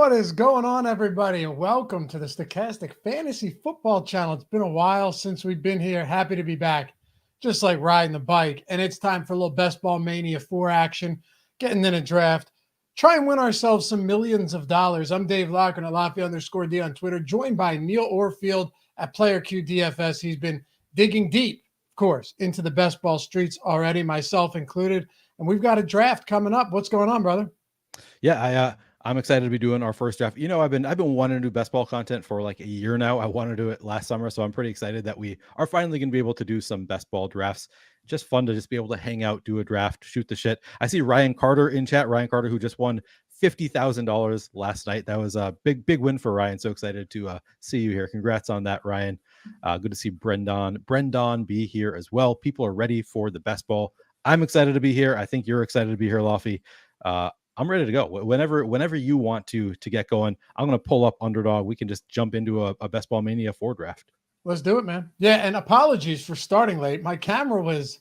What is going on, everybody? And welcome to the Stochastic Fantasy Football Channel. It's been a while since we've been here. Happy to be back, just like riding the bike. And it's time for a little Ball Mania 4 action, getting in a draft, try and win ourselves some millions of dollars. I'm Dave Loughran at Lafayette_D on Twitter, joined by Neil Orfield at PlayerQDFS. He's been digging deep, of course, into the best ball streets already, myself included. And we've got a draft coming up. What's going on, brother? Yeah, I'm excited to be doing our first draft. You know, I've been wanting to do best ball content for like a year now. I wanted to do it last summer, so I'm pretty excited that we are finally going to be able to do some best ball drafts. Just fun to just be able to hang out, do a draft, shoot the shit. I see Ryan Carter in chat. Ryan Carter, who just won $50,000 last night. That was a big win for Ryan. So excited to see you here. Congrats on that, Ryan. Good to see Brendan be here as well. People are ready for the best ball. I'm excited to be here. I think you're excited to be here, Laffy. I'm ready to go. Whenever you want to get going, I'm going to pull up Underdog. We can just jump into a Best Ball Mania 4 draft. Let's do it, man. Yeah, and apologies for starting late. My camera was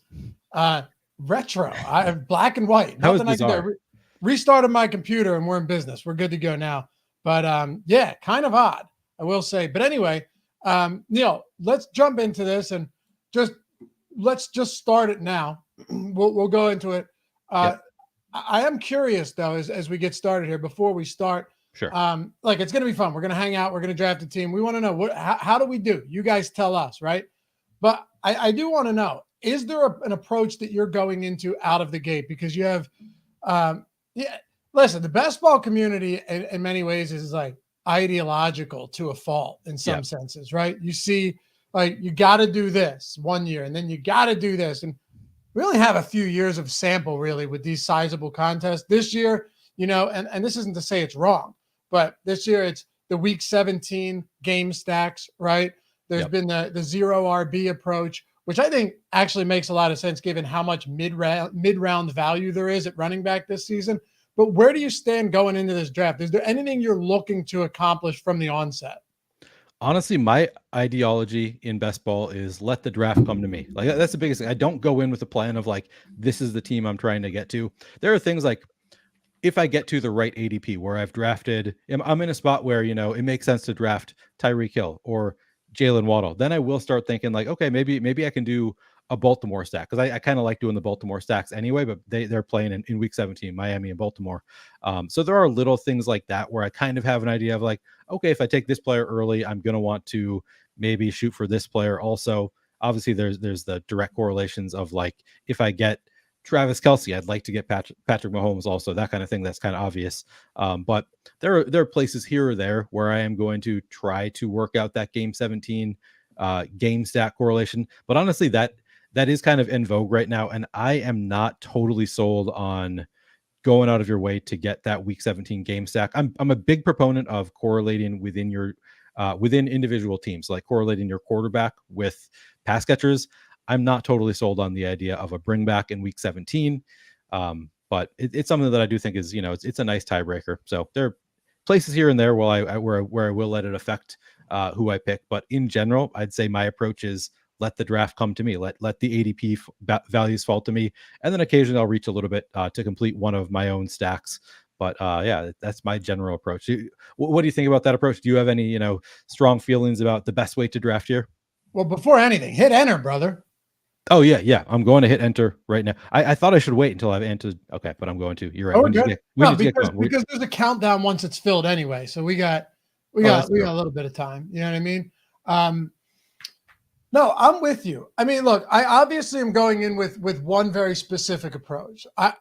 retro. I have black and white. That was Nothing I can do. Restarted my computer and we're in business. We're good to go now. But yeah, kind of odd, I will say. But anyway, Neil, let's jump into this and let's just start it now. We'll go into it. Yep. I am curious though, as we get started here, before we start, sure. Like it's going to be fun. We're going to hang out. We're going to draft a team. We want to know how do we do? You guys tell us, right? But I do want to know, is there an approach that you're going into out of the gate? Because you have, listen, the best ball community in many ways is like ideological to a fault in some senses, right? You see, like you got to do this one year and then you got to do this. And we only have a few years of sample really with these sizable contests this year, you know, and this isn't to say it's wrong, but this year it's the week 17 game stacks, right? There's been the zero RB approach, which I think actually makes a lot of sense given how much mid-round value there is at running back this season. But where do you stand going into this draft? Is there anything you're looking to accomplish from the onset? Honestly, my ideology in best ball is let the draft come to me. Like that's the biggest thing. I don't go in with a plan of like, this is the team I'm trying to get to. There are things like if I get to the right ADP where I've drafted, I'm in a spot where, you know, it makes sense to draft Tyreek Hill or Jalen Waddle. Then I will start thinking like, okay, maybe I can do a Baltimore stack because I kind of like doing the Baltimore stacks anyway, but they're playing in week 17, Miami and Baltimore. So there are little things like that where I kind of have an idea of like, okay, if I take this player early, I'm going to want to maybe shoot for this player also. Obviously, there's the direct correlations of like, if I get Travis Kelce, I'd like to get Patrick Mahomes also, that kind of thing. That's kind of obvious. But there are places here or there where I am going to try to work out that game 17 game stack correlation. But honestly, that is kind of in vogue right now. And I am not totally sold on going out of your way to get that week 17 game stack. I'm a big proponent of correlating within your within individual teams, like correlating your quarterback with pass catchers. I'm not totally sold on the idea of a bring back in week 17. But it's something that I do think is, you know, it's a nice tiebreaker. So there are places here and there where I will let it affect who I pick. But in general, I'd say my approach is let the draft come to me. Let the ADP values fall to me. And then occasionally I'll reach a little bit to complete one of my own stacks. But yeah, that's my general approach. What do you think about that approach? Do you have any, you know, strong feelings about the best way to draft here? Well, before anything, hit enter, brother. Oh, yeah. I'm going to hit enter right now. I thought I should wait until I've entered. Okay, but I'm going to. You're right. Because there's a countdown once it's filled anyway. So we got a little bit of time. You know what I mean? No, I'm with you. I mean, look, I obviously am going in with one very specific approach. I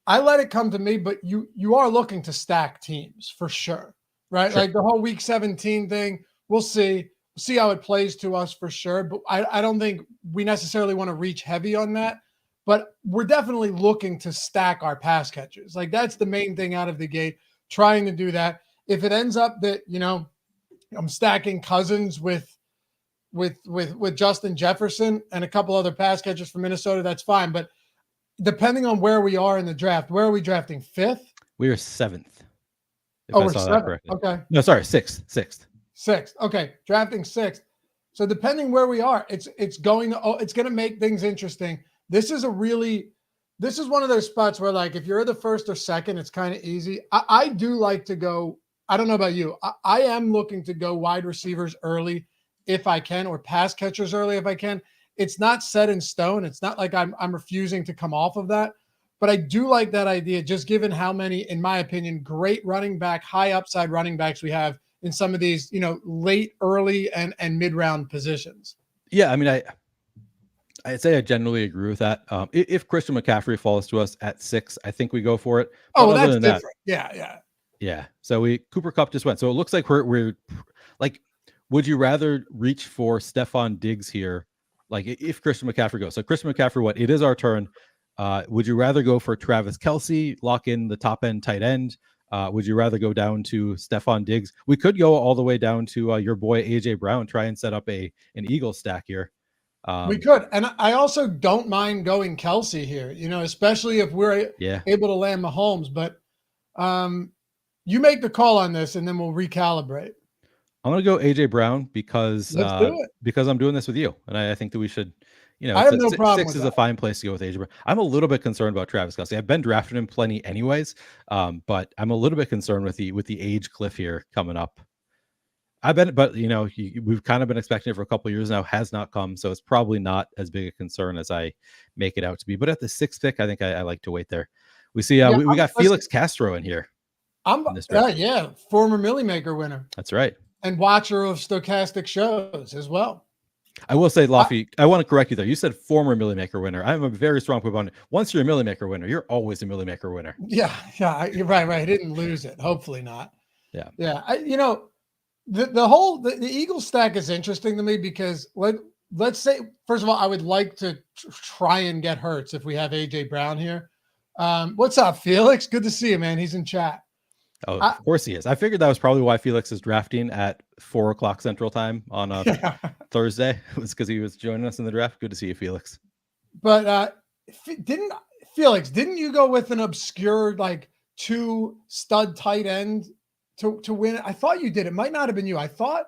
let it come to me, but you are looking to stack teams for sure, right? Sure. Like the whole week 17 thing, we'll see how it plays to us for sure. But I don't think we necessarily want to reach heavy on that. But we're definitely looking to stack our pass catchers. Like that's the main thing out of the gate, trying to do that. If it ends up that, you know, I'm stacking Cousins with Justin Jefferson and a couple other pass catchers from Minnesota, that's fine. But depending on where we are in the draft, where are we drafting? 5th? We are 7th. We're 7th. Okay. No, sorry, 6th. 6th. Okay. Drafting 6th. So depending where we are, it's going to make things interesting. This is a really this is one of those spots where, like, if you're the first or second, it's kind of easy. I do like to go. I don't know about you. I am looking to go wide receivers early if I can, or pass catchers early if I can. It's not set in stone. It's not like I'm refusing to come off of that. But I do like that idea, just given how many, in my opinion, great running back, high upside running backs we have in some of these, late, early, and mid-round positions. Yeah, I mean, I'd say I generally agree with that. If Christian McCaffrey falls to us at 6, I think we go for it. But Oh, other that's than different. that, Yeah. So Cooper Kupp just went. So it looks like we're like, would you rather reach for Stephon Diggs here? Like if Christian McCaffrey goes. So Christian McCaffrey, what? It is our turn. Would you rather go for Travis Kelce, lock in the top end tight end? Would you rather go down to Stephon Diggs? We could go all the way down to your boy AJ Brown, try and set up an Eagle stack here. We could. And I also don't mind going Kelce here, especially if we're able to land Mahomes. But you make the call on this, and then we'll recalibrate. I'm going to go AJ Brown because Let's do it. Because I'm doing this with you. And I think that we should, I have no problem 6 with is that. a fine place to go with AJ Brown. I'm a little bit concerned about Travis Kelce. I've been drafting him plenty anyways, but I'm a little bit concerned with the age cliff here coming up. We've kind of been expecting it for a couple of years now, has not come, so it's probably not as big a concern as I make it out to be. But at the 6th pick, I think I like to wait there. We see we got Felix Castro in here. Former Millie Maker winner. That's right. And watcher of stochastic shows as well. I will say, Laffy, I want to correct you there. You said former Millie Maker winner. I'm a very strong proponent. Once you're a Millie Maker winner, you're always a Millie Maker winner. Yeah, you're right. I didn't lose it. Hopefully not. Yeah. The Eagle stack is interesting to me because let's say, first of all, I would like to try and get Hurts if we have AJ Brown here. What's up, Felix? Good to see you, man. He's in chat. Oh, of course he is. I figured that was probably why Felix is drafting at 4:00 Central Time on Thursday. It was because he was joining us in the draft. Good to see you, Felix. But didn't you go with an obscure 2 stud tight end to win it? I thought you did. It might not have been you. I thought,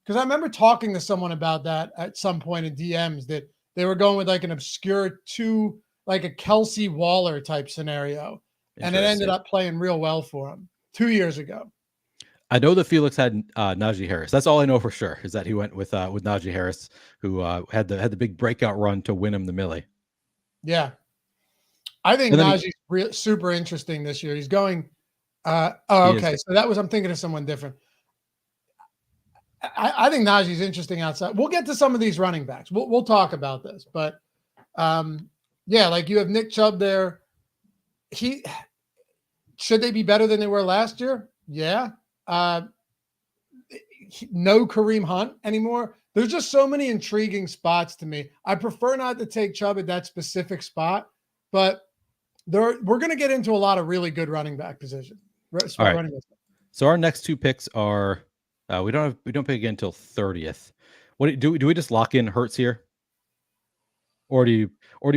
because I remember talking to someone about that at some point in DMs, that they were going with an obscure 2, like a Kelsey Waller type scenario, and it ended up playing real well for him 2 years ago. I know that Felix had Najee Harris. That's all I know for sure, is that he went with Najee Harris, who had the big breakout run to win him the Millie. Yeah, I think Najee's super interesting this year. He's going. Okay. So I'm thinking of someone different. I think Najee's interesting outside. We'll get to some of these running backs. We'll talk about this, but you have Nick Chubb there. Should they be better than they were last year? Yeah. No Kareem Hunt anymore. There's just so many intriguing spots to me. I prefer not to take Chubb at that specific spot, but we're going to get into a lot of really good running back position. All right. So our next 2 picks are we don't pick again until 30th. What do we just lock in Hurts here? Or do you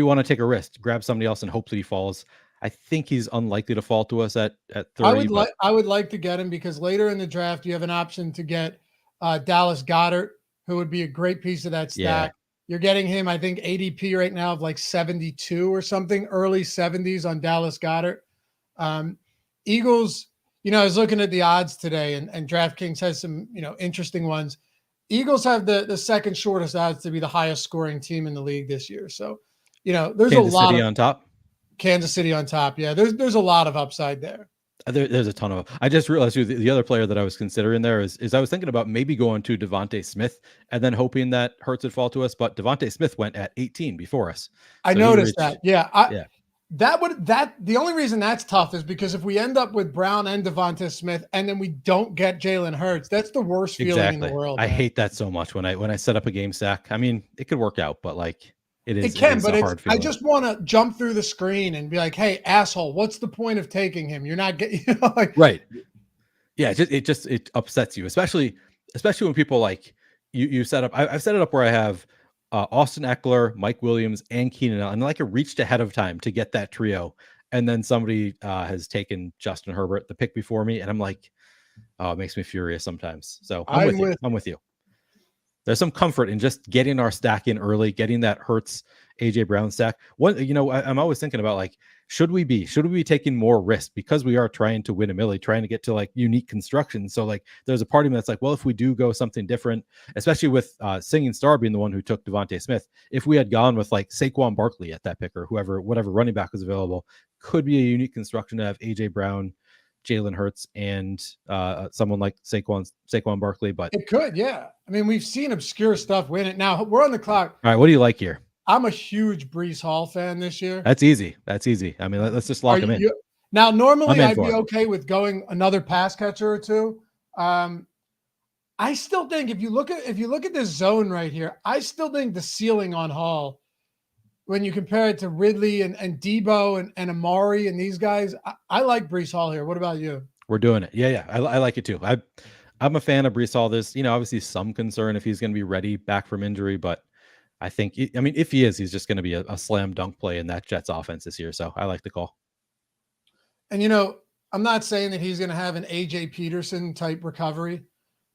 want to take a risk, grab somebody else and hope that he falls? I think he's unlikely to fall to us at 30. I would like to get him because later in the draft you have an option to get Dallas Goedert, who would be a great piece of that stack. Yeah. You're getting him, I think, ADP right now of 72 or something, early 70s on Dallas Goedert. Eagles, I was looking at the odds today, and DraftKings has some, interesting ones. Eagles have the second shortest odds to be the highest scoring team in the league this year. So, there's Kansas a lot City on top. Kansas City on top. Yeah, there's a lot of upside there. There's a ton of. I just realized the other player that I was considering there is I was thinking about maybe going to Devontae Smith and then hoping that Hurts would fall to us, but Devontae Smith went at 18 before us. I noticed that. Yeah. The only reason that's tough is because if we end up with Brown and Devontae Smith and then we don't get Jalen Hurts, that's the worst feeling in the world. I hate that so much when I set up a game stack. I mean, it could work out, but it can, but I just want to jump through the screen and be like, "Hey, asshole, what's the point of taking him? You're not getting right." Yeah, it upsets you, especially when people you set up. I've set it up where I have Austin Eckler, Mike Williams, and Keenan Allen, and I reached ahead of time to get that trio, and then somebody has taken Justin Herbert, the pick before me, and I'm like, oh, it makes me furious sometimes. So I'm with you. There's some comfort in just getting our stack in early, getting that Hurts AJ Brown stack. What, I'm always thinking about, like, should we be taking more risk because we are trying to win a milli, trying to get to like unique construction. So like there's a part of me that's like, well, if we do go something different, especially with Singing Star being the one who took Devontae Smith, if we had gone with like Saquon Barkley at that pick or whatever running back was available, could be a unique construction to have AJ Brown, Jalen Hurts, and someone like Saquon Barkley. But it could, yeah. I mean, we've seen obscure stuff win it. Now we're on the clock. All right, what do you like here? I'm a huge Breece Hall fan this year. That's easy. I mean, let's just lock him in. Now, normally I'd be okay with going another pass catcher or two. I still think if you look at this zone right here, I still think the ceiling on Hall, when you compare it to Ridley and Debo and Amari and these guys, I like Breece Hall here. What about you? We're doing it. Yeah. I like it too. I'm a fan of Breece Hall. There's, obviously some concern if he's going to be ready back from injury, but I think, if he is, he's just going to be a slam dunk play in that Jets offense this year. So I like the call. And, I'm not saying that he's going to have an AJ Peterson type recovery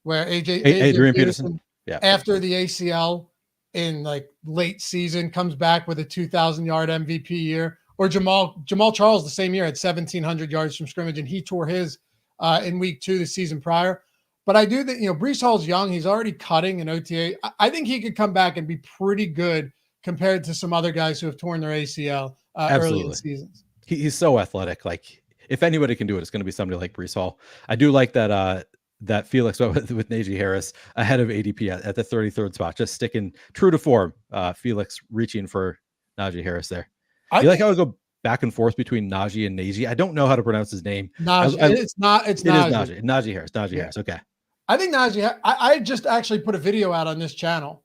where Adrian Peterson after the ACL in like late season comes back with a 2,000-yard MVP year, or Jamal Charles the same year had 1,700 yards from scrimmage, and he tore his in week 2 the season prior. But I do think, Breece Hall's young. He's already cutting in OTA. I think he could come back and be pretty good compared to some other guys who have torn their ACL early in seasons. He's so athletic. Like, if anybody can do it, it's going to be somebody like Breece Hall. I do like that that Felix with Najee Harris ahead of ADP at the 33rd spot, just sticking true to form. Felix reaching for Najee Harris there. I like how I go back and forth between Najee and Najee. I don't know how to pronounce his name. Najee. It's Najee. Najee Harris. Najee Harris. Okay. I think Najee. I just actually put a video out on this channel.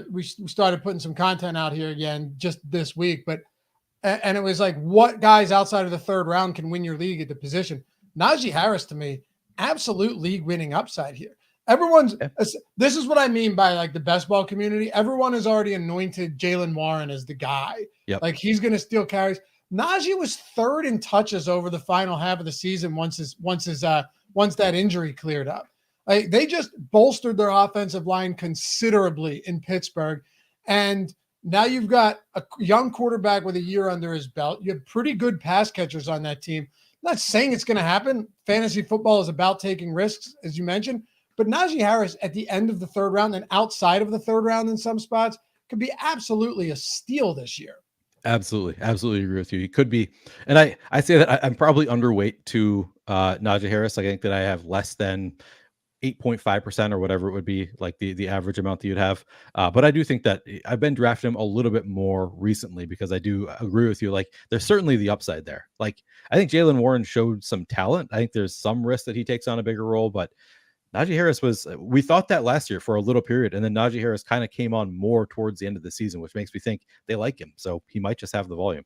We started putting some content out here again just this week, and it was like, what guys outside of the 3rd round can win your league at the position? Najee Harris, to me, absolute league winning upside here. This is what I mean by like the best ball community. Everyone has already anointed Jaylen Warren as the guy. Yep. Like he's going to steal carries. Najee was 3rd in touches over the final half of the season once that injury cleared up. Like they just bolstered their offensive line considerably in Pittsburgh, and now you've got a young quarterback with a year under his belt. You have pretty good pass catchers on that team. I'm not saying it's going to happen. Fantasy football is about taking risks, as you mentioned. But Najee Harris at the end of the 3rd round and outside of the 3rd round in some spots could be absolutely a steal this year. Absolutely agree with you. He could be. And I say that I'm probably underweight to Najee Harris. I think that I have less than 8.5% or whatever it would be, like the average amount that you'd have. But I do think that I've been drafting him a little bit more recently because I do agree with you. Like there's certainly the upside there. Like I think Jaylen Warren showed some talent. I think there's some risk that he takes on a bigger role, but Najee Harris we thought that last year for a little period. And then Najee Harris kind of came on more towards the end of the season, which makes me think they like him. So he might just have the volume.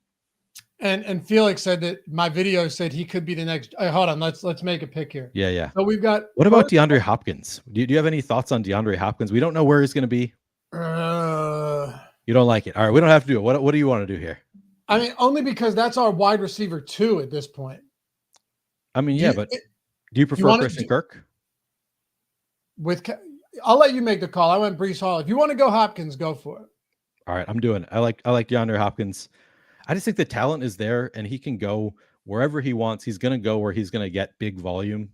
And Felix said that my video said he could be the next. Hold on, let's make a pick here. Yeah. So we've got. What about DeAndre Hopkins? Do you have any thoughts on DeAndre Hopkins? We don't know where he's going to be. You don't like it. All right, we don't have to do it. What do you want to do here? I mean, only because that's our wide receiver 2 at this point. I mean, but do you prefer Christian Kirk? I'll let you make the call. I went Breece Hall. If you want to go Hopkins, go for it. All right, I'm doing it. I like DeAndre Hopkins. I just think the talent is there, and he can go wherever he wants. He's going to go where he's going to get big volume.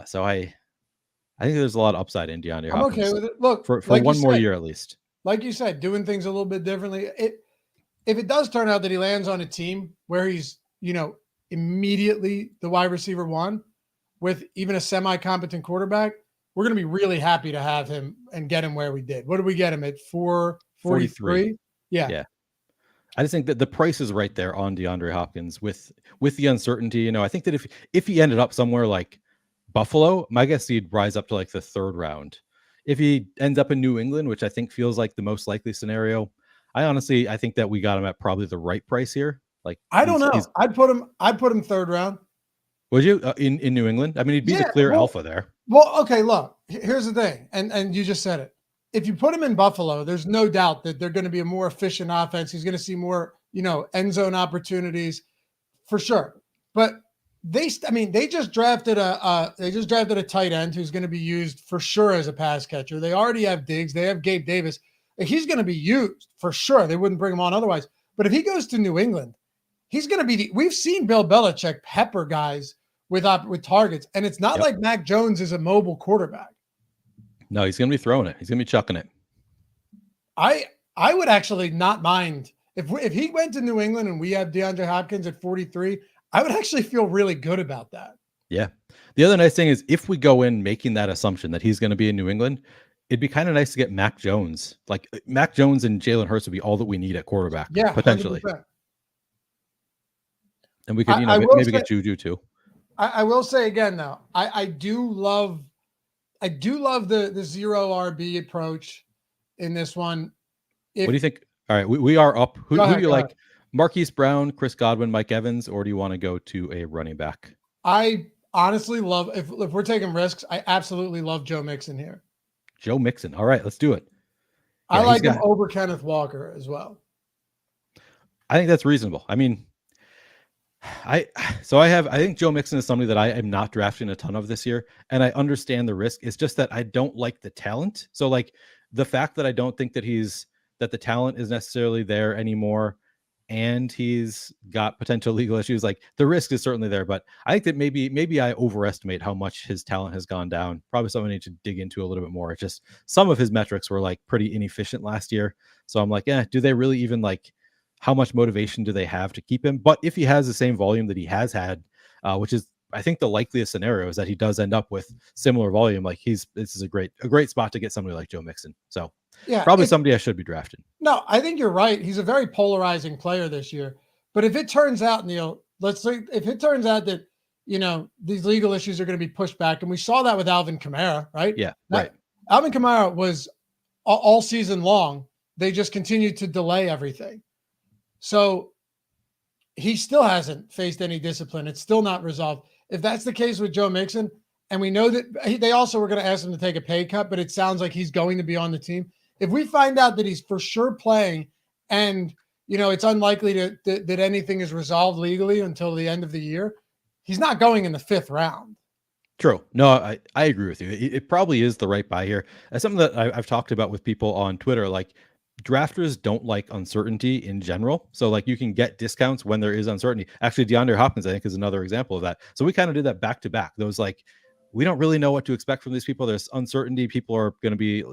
So I think there's a lot of upside in DeAndre Hopkins. I'm okay with it. Look, for like one more year at least. Like you said, doing things a little bit differently. If it does turn out that he lands on a team where he's, immediately the wide receiver 1 with even a semi-competent quarterback, we're going to be really happy to have him and get him where we did. What did we get him at? 443? Yeah. I just think that the price is right there on DeAndre Hopkins with the uncertainty. I think that if he ended up somewhere like Buffalo, my guess he'd rise up to like the 3rd round. If he ends up in New England, which I think feels like the most likely scenario, I think that we got him at probably the right price here. Like I don't know. I'd put him 3rd round. Would you in New England? I mean, he'd be the clear alpha there. Well, okay, look, here's the thing. And you just said it. If you put him in Buffalo, there's no doubt that they're going to be a more efficient offense. He's going to see more, end zone opportunities for sure. But they just drafted a tight end who's going to be used for sure as a pass catcher. They already have Diggs. They have Gabe Davis. He's going to be used for sure. They wouldn't bring him on otherwise. But if he goes to New England, he's going to be. We've seen Bill Belichick pepper guys with targets, and it's not like Mac Jones is a mobile quarterback. No, he's going to be throwing it. He's going to be chucking it. I would actually not mind if he went to New England and we have DeAndre Hopkins at 43. I would actually feel really good about that. Yeah. The other nice thing is if we go in making that assumption that he's going to be in New England, it'd be kind of nice to get Mac Jones. Like Mac Jones and Jalen Hurts would be all that we need at quarterback. Yeah, potentially. 100%. And we could, maybe get Juju too. I will say again though, I do love the zero RB approach in this one. What do you think? All right, we are up. Who do you like? Ahead. Marquise Brown, Chris Godwin, Mike Evans, or do you want to go to a running back? I honestly love, if we're taking risks, I absolutely love Joe Mixon here. Joe Mixon. All right, let's do it. Yeah, I like him over Kenneth Walker as well. I think that's reasonable. I mean, I think Joe Mixon is somebody that I am not drafting a ton of this year, and I understand the risk. It's just that I don't like the talent. So like the fact that I don't think that the talent is necessarily there anymore, and he's got potential legal issues, like the risk is certainly there. But I think that maybe I overestimate how much his talent has gone down. Probably something I need to dig into a little bit more. It's just some of his metrics were like pretty inefficient last year. So I'm like, do they really even like, how much motivation do they have to keep him? But if he has the same volume that he has had, which is, I think the likeliest scenario is that he does end up with similar volume. Like this is a great spot to get somebody like Joe Mixon. So yeah, probably somebody I should be drafting. No, I think you're right. He's a very polarizing player this year. But if it turns out, Neil, let's say if it turns out that, these legal issues are going to be pushed back, and we saw that with Alvin Kamara, right? Yeah, right. Alvin Kamara was all season long. They just continued to delay everything. So he still hasn't faced any discipline. It's still not resolved. If that's the case with Joe Mixon, and we know that they also were going to ask him to take a pay cut, but it sounds like he's going to be on the team. If we find out that he's for sure playing and, it's unlikely that anything is resolved legally until the end of the year, he's not going in the 5th round. True. No, I agree with you. It probably is the right buy here. That's something that I've talked about with people on Twitter. Like drafters don't like uncertainty in general. So like you can get discounts when there is uncertainty. Actually, DeAndre Hopkins, I think, is another example of that. So we kind of did that back to back. Those like, we don't really know what to expect from these people. There's uncertainty. People are going to be,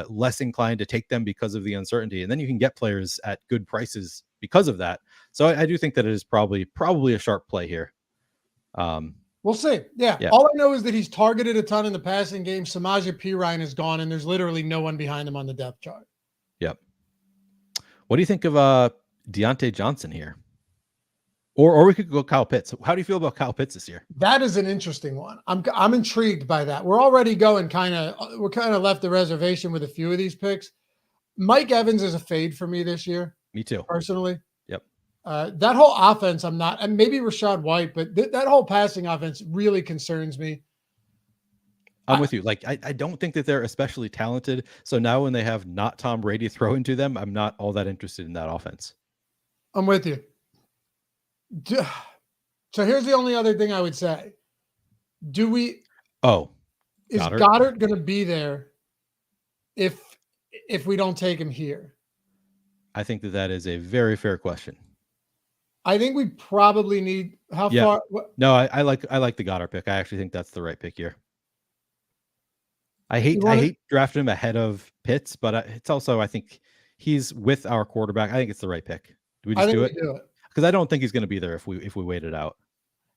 less inclined to take them because of the uncertainty. And then you can get players at good prices because of that. So I do think that it is probably a sharp play here. We'll see. Yeah. All I know is that he's targeted a ton in the passing game. Samaje Perine is gone, and there's literally no one behind him on the depth chart. Yep. What do you think of Deontay Johnson here? Or we could go Kyle Pitts. How do you feel about Kyle Pitts this year? That is an interesting one. I'm intrigued by that. We're already going we're kind of left the reservation with a few of these picks. Mike Evans is a fade for me this year. Me too. Personally. Yep. That whole offense, I'm not, and maybe Rashad White, but that whole passing offense really concerns me. I'm with you. Like, I don't think that they're especially talented. So now when they have not Tom Brady throwing to them, I'm not all that interested in that offense. I'm with you. So here's the only other thing I would say. Is Goddard going to be there if we don't take him here? I think that is a very fair question. I think we probably need far. No, I like the Goddard pick. I actually think that's the right pick here. I hate drafting him ahead of Pitts, but it's also, I think he's with our quarterback. I think it's the right pick. Do we just do it? Because I don't think he's going to be there if we wait it out.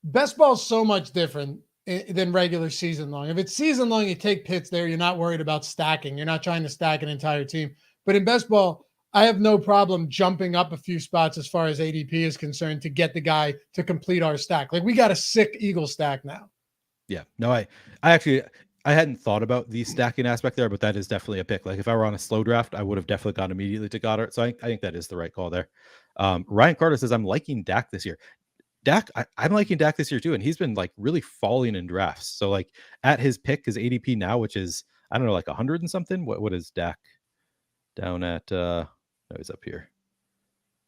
Best ball is so much different than regular season long. If it's season long, you take Pitts there. You're not worried about stacking. You're not trying to stack an entire team. But in best ball, I have no problem jumping up a few spots as far as ADP is concerned to get the guy to complete our stack. Like we got a sick Eagle stack now. Yeah. No, I hadn't thought about the stacking aspect there, but that is definitely a pick. Like if I were on a slow draft, I would have definitely gone immediately to Goddard. So I think that is the right call there. Ryan Carter says, I'm liking Dak this year. I'm liking Dak this year too. And he's been like really falling in drafts. So like at his pick, his ADP now, which is, I don't know, like 100 and something. What is Dak down at? No, he's up here.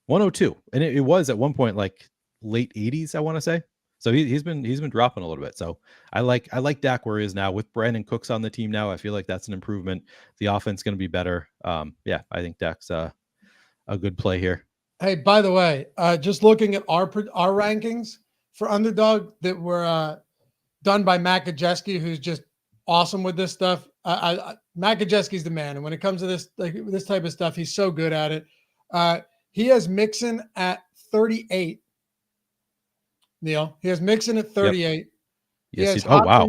102. And it was at one point like late 80s, I want to say. So he's been dropping a little bit. So I like Dak where he is now with Brandon Cooks on the team now. I feel like that's an improvement. The offense going to be better. Yeah, I think Dak's a good play here. Hey, by the way, just looking at our rankings for Underdog that were done by Matt Gajewski, who's just awesome with this stuff. Matt Gajewski's the man, and when it comes to this type of stuff, he's so good at it. He has Mixon at 38. Neil, he has Mixon at 38. Yep. Yes. Oh wow.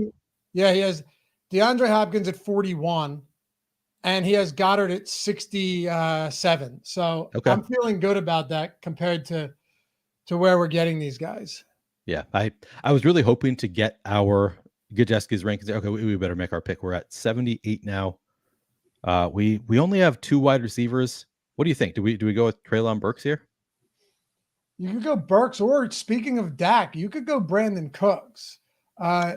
Yeah, he has DeAndre Hopkins at 41. And he has Goddard at 67. So okay. I'm feeling good about that compared to where we're getting these guys. Yeah, I was really hoping to get our Gajewski's rankings. Okay, we better make our pick. We're at 78 now. We only have 2 wide receivers. What do you think? Do we go with Treylon Burks here? You could go Burks, or speaking of Dak, you could go Brandon Cooks. I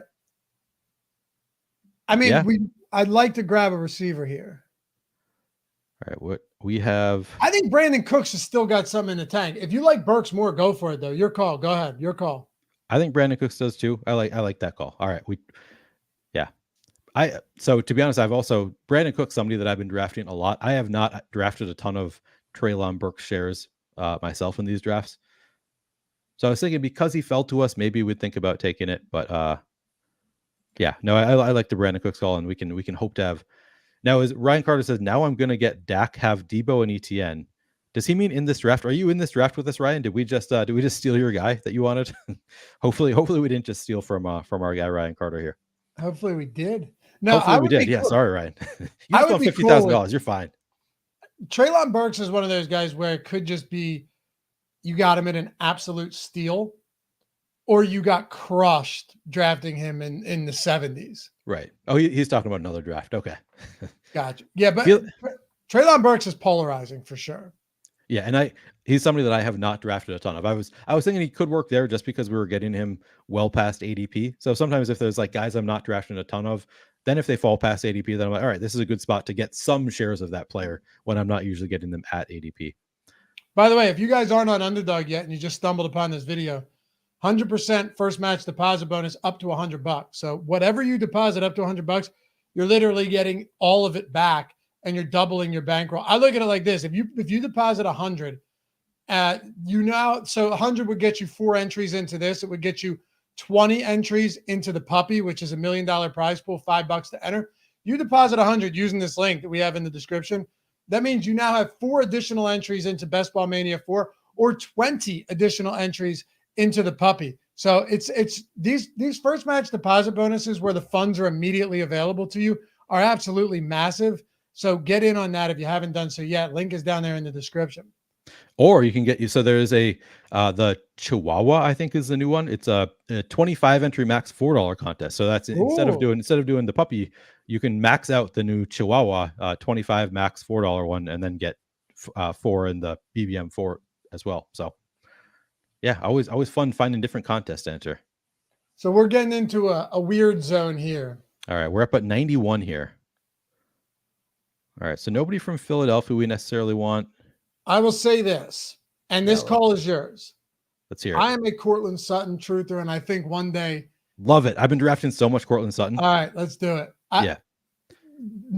mean, yeah. I'd like to grab a receiver here. All right, what we have. I think Brandon Cooks has still got something in the tank. If you like Burks more, go for it though. Your call. Go ahead. Your call. I think Brandon Cooks does too. I like that call. All right, so to be honest, I've also Brandon Cooks, somebody that I've been drafting a lot. I have not drafted a ton of Treylon Burks shares myself in these drafts. So I was thinking because he fell to us, maybe we'd think about taking it. But yeah, no, I like the Brandon Cooks call, and we can hope to have. Now, as Ryan Carter says, now I'm going to get Dak, have Debo and ETN. Does he mean in this draft? Are you in this draft with us, Ryan? Did we just steal your guy that you wanted? hopefully we didn't just steal from our guy Ryan Carter here. Hopefully we did. No, hopefully we did. Yeah, sorry, Ryan. You just won $50,000. You're fine. Treylon Burks is one of those guys where it could just be you got him at an absolute steal, or you got crushed drafting him in the 70s. Right. Oh, he's talking about another draft. Okay. Gotcha. Yeah, but Treylon Burks is polarizing for sure. Yeah, and he's somebody that I have not drafted a ton of. I was thinking he could work there just because we were getting him well past ADP. So sometimes if there's like guys I'm not drafting a ton of, then if they fall past ADP, then I'm like, all right, this is a good spot to get some shares of that player when I'm not usually getting them at ADP. By the way, if you guys aren't on Underdog yet and you just stumbled upon this video, 100% first match deposit bonus up to $100. So whatever you deposit up to $100, you're literally getting all of it back, and you're doubling your bankroll. I look at it like this: if you deposit 100, so 100 would get you 4 entries into this. It would get you 20 entries into the puppy, which is $1 million prize pool, $5 to enter. You deposit 100 using this link that we have in the description. That means you now have 4 additional entries into Best Ball Mania 4, or 20 additional entries into the puppy. So it's these first match deposit bonuses where the funds are immediately available to you are absolutely massive. So get in on that if you haven't done so yet. Link is down there in the description. Or you can get so there's the Chihuahua, I think is the new one. It's a 25 entry max $4 contest. So that's instead of doing the puppy, you can max out the new Chihuahua 25 max $4 one, and then get 4 in the BBM 4 as well. So yeah, always fun finding different contests to enter. So we're getting into a weird zone here. All right, we're up at 91 here. All right, so nobody from Philadelphia we necessarily want. I will say this, and this call is yours. Let's hear it. I am a Courtland Sutton truther, and I think one day. Love it. I've been drafting so much Courtland Sutton. All right, let's do it.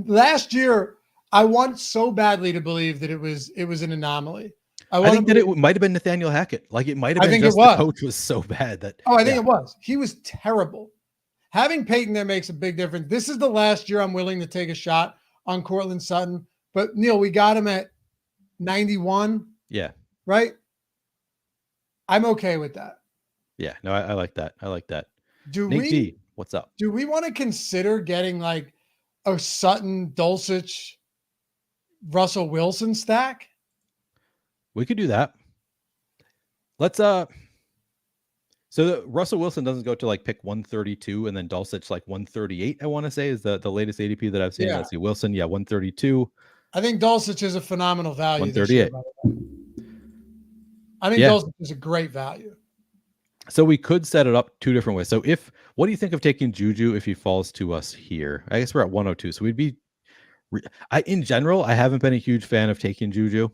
Last year, I want so badly to believe that it was an anomaly. I think that it might have been Nathaniel Hackett. Like it might have been just the coach was so bad that. Oh, I think it was. He was terrible. Having Peyton there makes a big difference. This is the last year I'm willing to take a shot on Courtland Sutton. But Neil, we got him at 91. Yeah. Right? I'm okay with that. Yeah. No, I like that. I like that. Nick D, what's up? Do we want to consider getting like a Sutton, Dulcich, Russell Wilson stack? We could do that. Let's so Russell Wilson doesn't go to like pick 132, and then Dulcich like 138, I want to say is the latest ADP that I've seen. Yeah. Let's see. Wilson, 132. I think Dulcich is a phenomenal value. 138. I think Dulcich is a great value. So we could set it up 2 different ways. So what do you think of taking Juju if he falls to us here? I guess we're at 102. So we'd be in general, I haven't been a huge fan of taking Juju.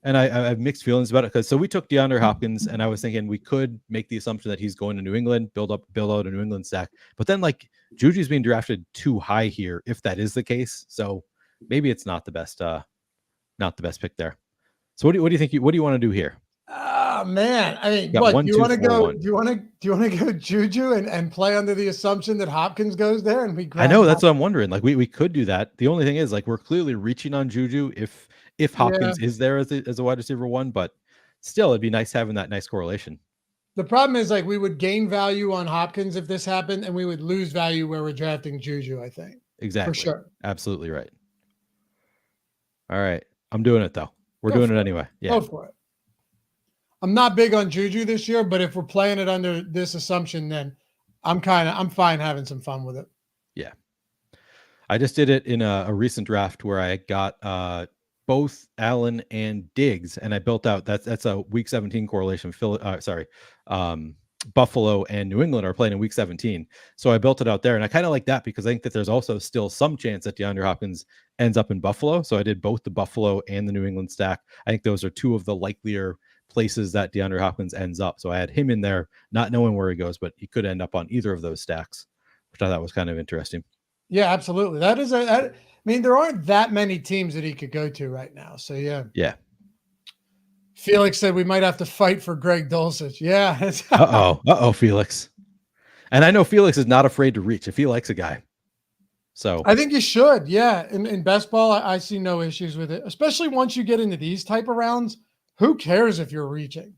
And I have mixed feelings about it because we took DeAndre Hopkins, and I was thinking we could make the assumption that he's going to New England, build out a New England stack. But then like Juju's being drafted too high here, if that is the case. So maybe it's not the best pick there. So what do you think? What do you want to do here? Oh man, I mean, Got what 1, do you 2, want to 4, go? 1. Do you want to go Juju and play under the assumption that Hopkins goes there and we grab? I know that's what I'm wondering. Like we could do that. The only thing is like we're clearly reaching on Juju if Hopkins is there as a wide receiver 1, but still it'd be nice having that nice correlation. The problem is like we would gain value on Hopkins if this happened, and we would lose value where we're drafting Juju. I think Exactly. for sure. Absolutely right. All right, I'm doing it though. We're doing it anyway. Yeah. Go for it. I'm not big on Juju this year, but if we're playing it under this assumption, then I'm fine having some fun with it. Yeah. I just did it in a recent draft where I got both Allen and Diggs, and I built out that's a week 17 correlation. Buffalo and New England are playing in week 17. So I built it out there, and I kind of like that because I think that there's also still some chance that DeAndre Hopkins ends up in Buffalo. So I did both the Buffalo and the New England stack. I think those are two of the likelier places that DeAndre Hopkins ends up. So I had him in there, not knowing where he goes, but he could end up on either of those stacks, which I thought was kind of interesting. Yeah, absolutely. I mean, there aren't that many teams that he could go to right now. So yeah. Yeah. Felix said we might have to fight for Greg Dulcich. Yeah. Uh-oh, Felix. And I know Felix is not afraid to reach if he likes a guy. So I think you should. Yeah. In best ball, I see no issues with it, especially once you get into these type of rounds. Who cares if you're reaching?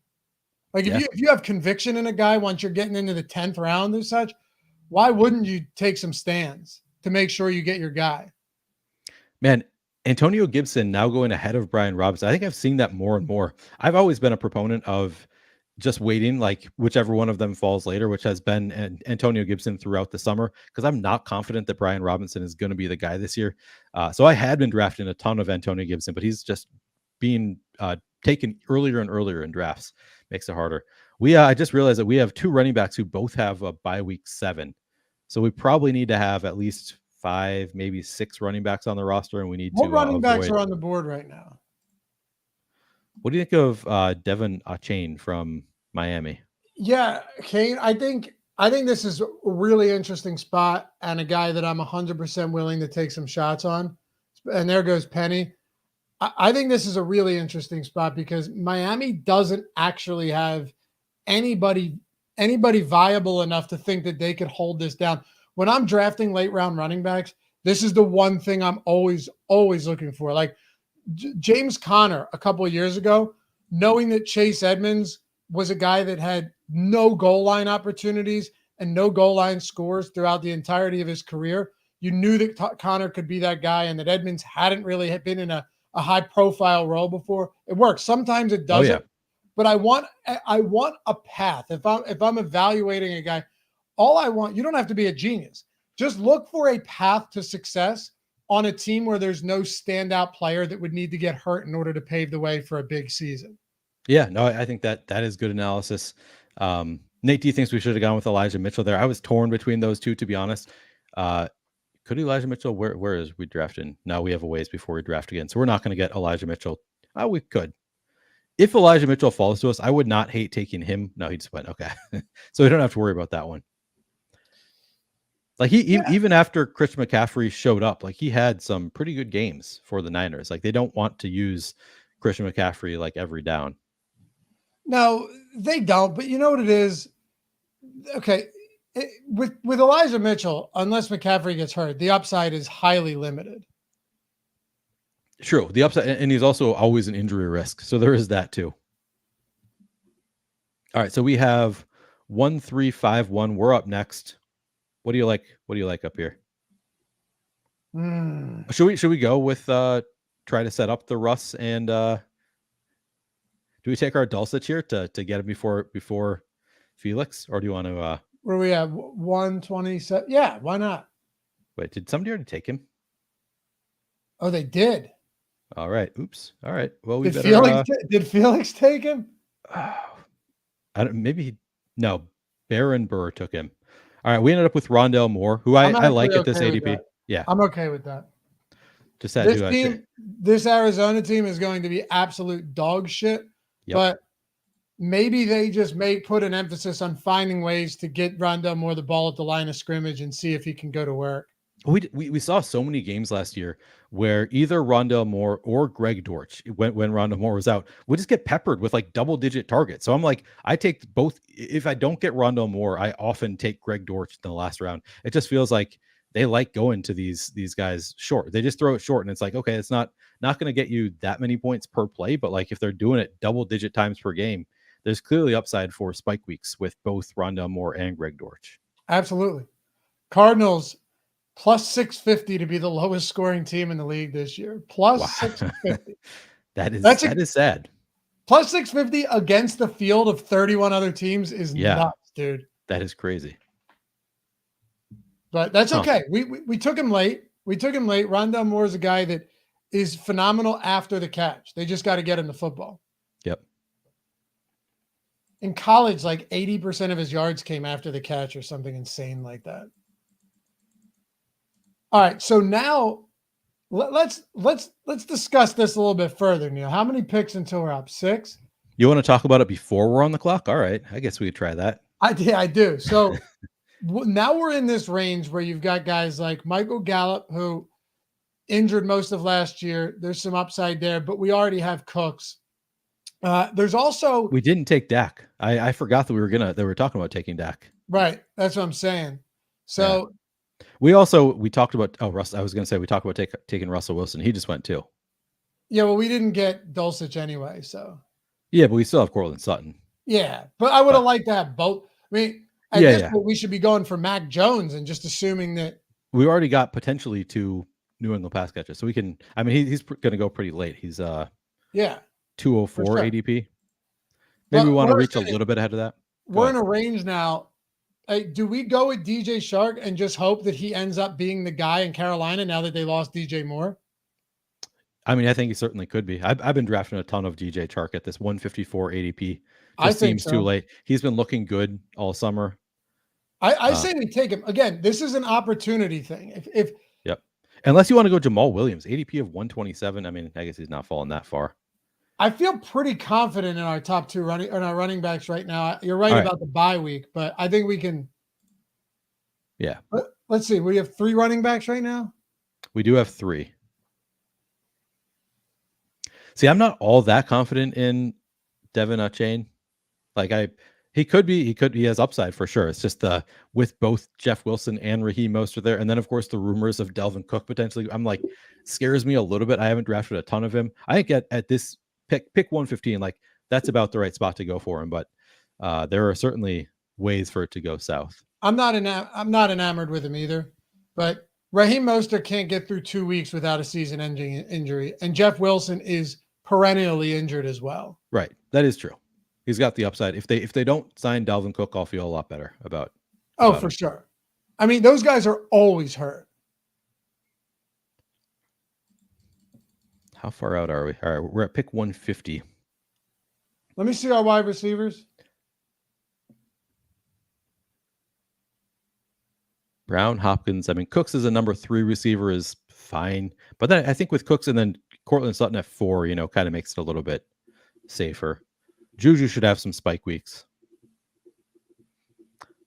Like if you have conviction in a guy once you're getting into the 10th round and such, why wouldn't you take some stands to make sure you get your guy? Man, Antonio Gibson now going ahead of Brian Robinson. I think I've seen that more and more. I've always been a proponent of just waiting, like whichever one of them falls later, which has been Antonio Gibson throughout the summer, because I'm not confident that Brian Robinson is going to be the guy this year. So I had been drafting a ton of Antonio Gibson, but he's just being taken earlier and earlier in drafts. Makes it harder. I just realized that we have two running backs who both have a bye week 7. So we probably need to have at least 5, maybe 6 running backs on the roster, and we need what to. What running backs are on the board right now? What do you think of Devin Achane from Miami? Yeah, Kane. I think this is a really interesting spot and a guy that I'm 100% willing to take some shots on. And there goes Penny. I think this is a really interesting spot because Miami doesn't actually have anybody viable enough to think that they could hold this down. When I'm drafting late round running backs, this is the one thing I'm always looking for. Like James Conner a couple of years ago, knowing that Chase Edmonds was a guy that had no goal line opportunities and no goal line scores throughout the entirety of his career, you knew that Conner could be that guy and that Edmonds hadn't really been in a high profile role before. It works. Sometimes it doesn't. Oh, yeah. But I want a path. If I'm evaluating a guy, all I want, you don't have to be a genius. Just look for a path to success on a team where there's no standout player that would need to get hurt in order to pave the way for a big season. Yeah, no, I think that is good analysis. Nate, do you think we should have gone with Elijah Mitchell there? I was torn between those two, to be honest. Could Elijah Mitchell, where is we drafting? No, we have a ways before we draft again. So we're not going to get Elijah Mitchell. We could. If Elijah Mitchell falls to us, I would not hate taking him. No, he just went. Okay. So we don't have to worry about that one. Like even after Christian McCaffrey showed up, like he had some pretty good games for the Niners. Like they don't want to use Christian McCaffrey like every down. No, they don't. But you know what it is? Okay. With Elijah Mitchell, unless McCaffrey gets hurt, the upside is highly limited. True. The upside, and he's also always an injury risk. So there is that too. All right. So we have 1, 3, 5, 1. We're up next. What do you like? What do you like up here? Should we go with try to set up the Russ and do we take our Dulcich here to get him before Felix, or do you want to where we have 127? Yeah, why not? Wait, did somebody already take him? Oh, they did. All right. Oops. All right. Well, did Felix take him? No. Baron Burr took him. All right. We ended up with Rondell Moore, who I like at this ADP. Yeah. I'm okay with that. Just had to this Arizona team is going to be absolute dog shit. Yep. But maybe they just put an emphasis on finding ways to get Rondell Moore the ball at the line of scrimmage and see if he can go to work. We saw so many games last year where either Rondell Moore or Greg Dortch, when Rondell Moore was out, would just get peppered with like double-digit targets. So I'm like, I take both. If I don't get Rondell Moore, I often take Greg Dortch in the last round. It just feels like they like going to these guys short. They just throw it short, and it's like, okay, it's not going to get you that many points per play, but like if they're doing it double-digit times per game, there's clearly upside for spike weeks with both Rondell Moore and Greg Dortch. Absolutely. Cardinals plus 650 to be the lowest scoring team in the league this year. Plus wow. 650. that is sad. Plus 650 against the field of 31 other teams is nuts, dude. That is crazy. But that's okay. We took him late. Rondell Moore is a guy that is phenomenal after the catch. They just got to get him the football. Yep. In college, like 80% of his yards came after the catch or something insane like that. All right, so now let's discuss this a little bit further, Neil. How many picks until we're up? 6? You want to talk about it before we're on the clock? All right, I guess we could try that. I do. So now we're in this range where you've got guys like Michael Gallup, who injured most of last year. There's some upside there, but we already have Cooks. There's also we didn't take Dak. I forgot that we were talking about taking Dak. Right, that's what I'm saying. So. Yeah. We talked about Russ. I was going to say we talked about taking Russell Wilson. He just went too. Yeah, well, we didn't get Dulcich anyway, so. Yeah, but we still have Cortland Sutton. Yeah, but I would have liked to have both. I mean, at this point, we should be going for Mac Jones and just assuming that we already got potentially 2 New England pass catchers, so we can. I mean, he's going to go pretty late. He's 204 sure. ADP. Maybe we want to reach a little bit ahead of that. We're in a range now. Do we go with DJ Shark and just hope that he ends up being the guy in Carolina now that they lost DJ Moore? I mean, I think he certainly could be. I've been drafting a ton of DJ Shark at this 154 ADP. Just seems too late. He's been looking good all summer. I say we take him. Again, this is an opportunity thing. Yep. Unless you want to go Jamal Williams, ADP of 127. I mean, I guess he's not falling that far. I feel pretty confident in our top 2 running backs right now. You're right about the bye week, but I think we can. Yeah. Let's see. We have 3 running backs right now. We do have 3. See, I'm not all that confident in Devin Achane. Like he has upside for sure. It's just with both Jeff Wilson and Raheem Mostert there, and then of course the rumors of Delvin Cook potentially. I'm like, scares me a little bit. I haven't drafted a ton of him. I think at this pick 115, like that's about the right spot to go for him. But there are certainly ways for it to go south. I'm not enamored with him either, but Raheem Mostert can't get through 2 weeks without a season-ending injury, and Jeff Wilson is perennially injured as well. Right, that is true. He's got the upside. If they don't sign Dalvin Cook, I'll feel a lot better about. Oh, for sure. I mean, those guys are always hurt. How far out are we? All right, we're at pick 150. Let me see our wide receivers. Brown, Hopkins. I mean, Cooks as a number 3 receiver is fine, but then I think with Cooks and then Cortland Sutton at 4, kind of makes it a little bit safer. Juju should have some spike weeks.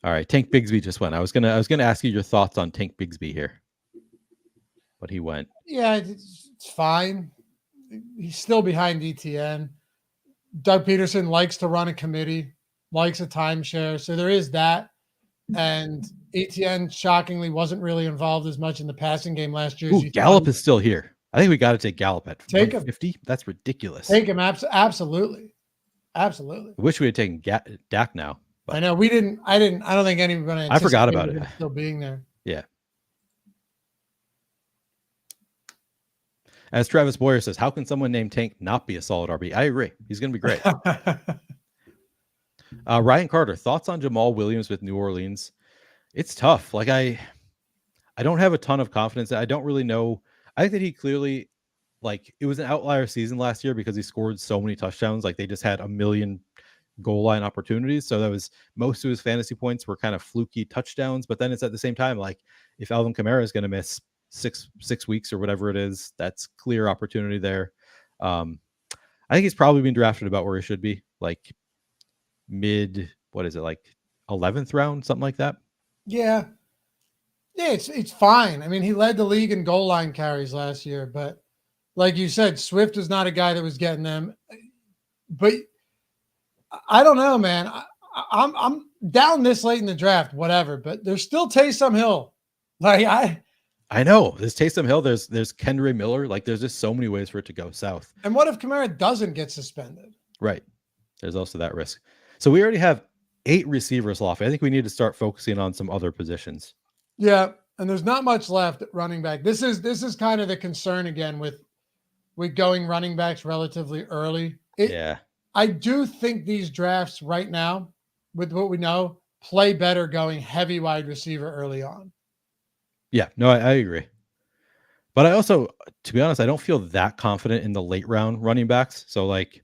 All right, Tank Bigsby just went. I was gonna ask you your thoughts on Tank Bigsby here, but he went. Yeah, it's fine. He's still behind ETN. Doug Peterson likes to run a committee, likes a timeshare, so there is that. And ETN shockingly wasn't really involved as much in the passing game last year. Ooh, Gallup is still here. I think we got to take Gallup at 150. That's ridiculous. Take him, absolutely. Absolutely. I wish we had taken Dak now. But I know we didn't. I don't think anybody. I forgot about it. Still being there. Yeah. As Travis Boyer says, how can someone named Tank not be a solid RB? I agree. He's going to be great. Ryan Carter, thoughts on Jamal Williams with New Orleans? It's tough. Like I don't have a ton of confidence. I don't really know. I think that he clearly. Like it was an outlier season last year because he scored so many touchdowns. Like they just had a million goal line opportunities. So that was most of his fantasy points were kind of fluky touchdowns. But then it's at the same time, like if Alvin Kamara is going to miss six weeks or whatever it is. That's clear opportunity there. I think he's probably been drafted about where he should be, like mid, what is it, like 11th round, something like that. Yeah. Yeah, it's fine. I mean, he led the league in goal line carries last year, but like you said, Swift was not a guy that was getting them. But I don't know, man. I'm down this late in the draft, whatever. But there's still Taysom Hill. Like I know there's Taysom Hill. There's Kendre Miller. Like there's just so many ways for it to go south. And what if Kamara doesn't get suspended? Right. There's also that risk. So we already have 8 receivers left. I think we need to start focusing on some other positions. Yeah, and there's not much left at running back. This is kind of the concern again with going running backs relatively early. Yeah. I do think these drafts right now, with what we know, play better going heavy wide receiver early on. Yeah, no, I agree. But I also, to be honest, I don't feel that confident in the late round running backs. So like,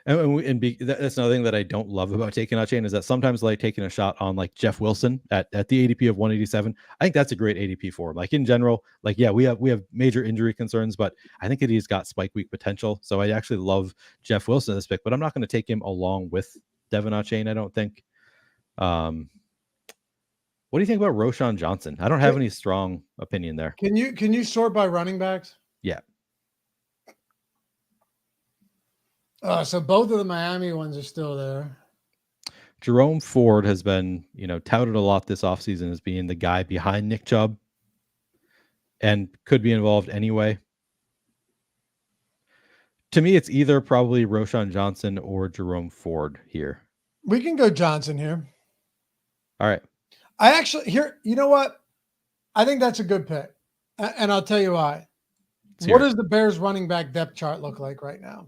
that's another thing that I don't love about taking a chain is that sometimes like taking a shot on like Jeff Wilson at the ADP of 187. I think that's a great ADP for him. Like in general, like, yeah, we have major injury concerns, but I think that he's got spike week potential. So I actually love Jeff Wilson in this pick, but I'm not going to take him along with Devon Achane, I don't think. What do you think about Roschon Johnson? I don't have any strong opinion there. Can you sort by running backs? Yeah. So both of the Miami ones are still there. Jerome Ford has been, touted a lot this offseason as being the guy behind Nick Chubb and could be involved anyway. To me, it's either probably Roschon Johnson or Jerome Ford here. We can go Johnson here. All right. I actually you know what? I think that's a good pick. And I'll tell you why. What does the Bears running back depth chart look like right now?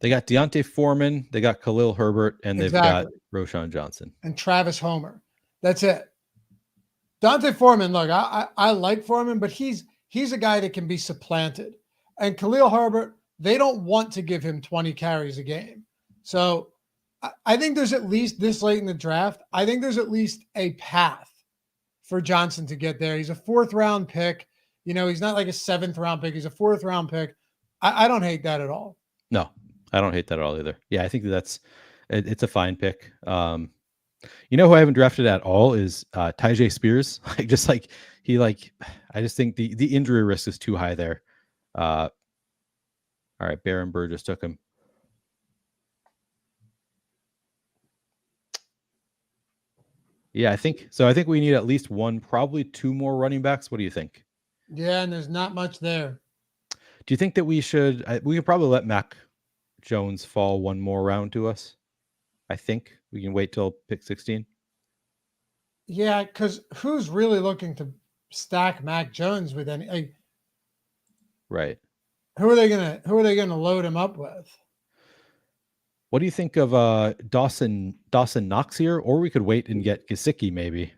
They got Deontay Foreman, they got Khalil Herbert, and they've got Roschon Johnson. And Travis Homer. That's it. Deontay Foreman, look, I like Foreman, but he's a guy that can be supplanted. And Khalil Herbert, they don't want to give him 20 carries a game. So I think there's at least this late in the draft, I think there's at least a path for Johnson to get there. He's a 4th round pick. He's not like a 7th round pick. He's a 4th round pick. I don't hate that at all. No, I don't hate that at all either. Yeah, I think it's a fine pick. Who I haven't drafted at all is Tyjae Spears. I just think the injury risk is too high there. All right, Baron Burgess took him. Yeah, I think so. I think we need at least one, probably 2 more running backs. What do you think? Yeah, and there's not much there. Do you think that we could probably let Mac Jones fall one more round to us? I think we can wait till pick 16. Yeah, because who's really looking to stack Mac Jones with any? Right. Who are they gonna load him up with? What do you think of Dawson Knox here? Or we could wait and get Gesicki maybe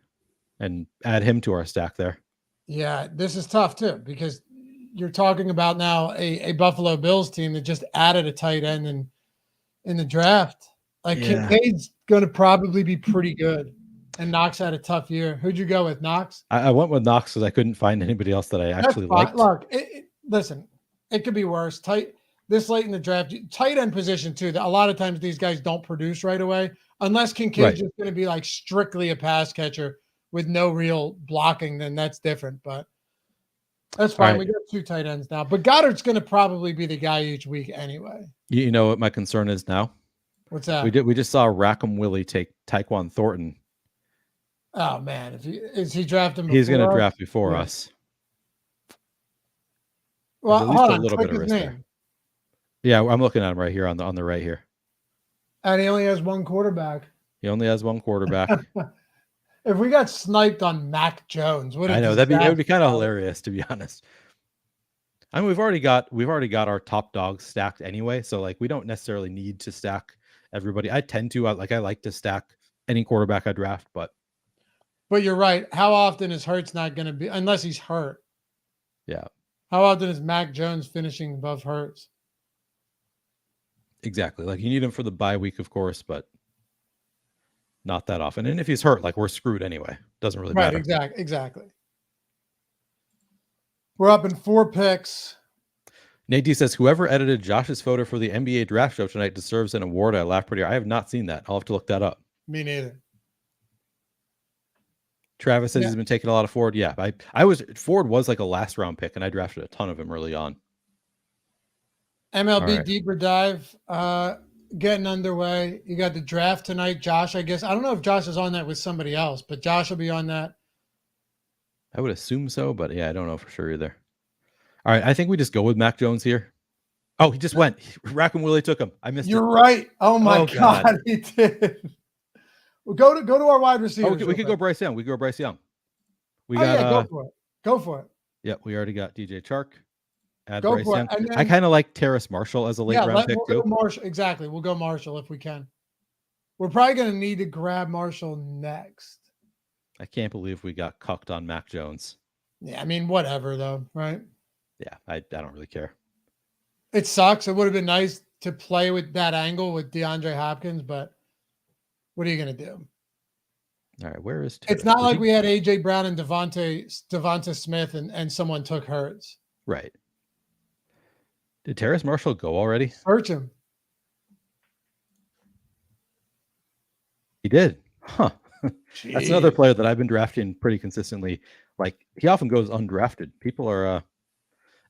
and add him to our stack there. Yeah, this is tough too, because you're talking about now a Buffalo Bills team that just added a tight end in the draft. Like Kincaid's going to probably be pretty good, and Knox had a tough year. Who'd you go with, Knox? I went with Knox because I couldn't find anybody else that I actually liked. Look, listen, it could be worse. This late in the draft, tight end position too. A lot of times these guys don't produce right away unless Kincaid's just going to be like strictly a pass catcher with no real blocking. Then that's different, but. That's fine. Right. We got 2 tight ends now, but Goddard's going to probably be the guy each week anyway. You know what my concern is now? What's that? We just saw Rackham Willie take Tyquan Thornton. Oh man, is he drafting? He's going to draft before us. Well, hold on. A little bit of risk there. Yeah, I'm looking at him right here on the right here. And he only has 1 quarterback. He only has 1 quarterback. If we got sniped on Mac Jones, I know that would be kind of hilarious, to be honest. I mean, we've already got our top dogs stacked anyway, so like we don't necessarily need to stack everybody. I tend to I like to stack any quarterback I draft, but you're right. How often is Hurts not going to be unless he's hurt? Yeah. How often is Mac Jones finishing above Hurts? Exactly. Like you need him for the bye week, of course, but not that often. And if he's hurt, like we're screwed anyway. Doesn't really matter. Right, exactly. We're up in 4 picks. Nate D says, whoever edited Josh's photo for the NBA draft show tonight deserves an award. I laughed pretty hard. I have not seen that. I'll have to look that up. Me neither. Travis says he's been taking a lot of Ford. Yeah, Ford was like a last round pick, and I drafted a ton of him early on. MLB deeper dive getting underway. You got the draft tonight, Josh. I guess I don't know if Josh is on that with somebody else, but Josh will be on that. I would assume so, but yeah, I don't know for sure either. All right, I think we just go with Mac Jones here. Oh, he just went. Rackham Willie took him. I missed it. You're right. Oh my God, he did. Well, go to our wide receivers. Oh, we could go Bryce Young. We could go Bryce Young. We got go for it. Go for it. Yeah, we already got DJ Chark. Add go Bryce for Young. it. I kind of like Terrace Marshall as a late round pick too. Marshall, exactly. We'll go Marshall if we can. We're probably going to need to grab Marshall next. I can't believe we got cucked on Mac Jones. Yeah, I mean, whatever though, right? Yeah, I don't really care. It sucks. It would have been nice to play with that angle with DeAndre Hopkins, but what are you going to do? All right, where is Terrace? It's not like we had AJ Brown and Devonta Smith and someone took Hurts. Right. Did Terrace Marshall go already? Search him. He did. Huh. That's another player that I've been drafting pretty consistently. Like, he often goes undrafted. People are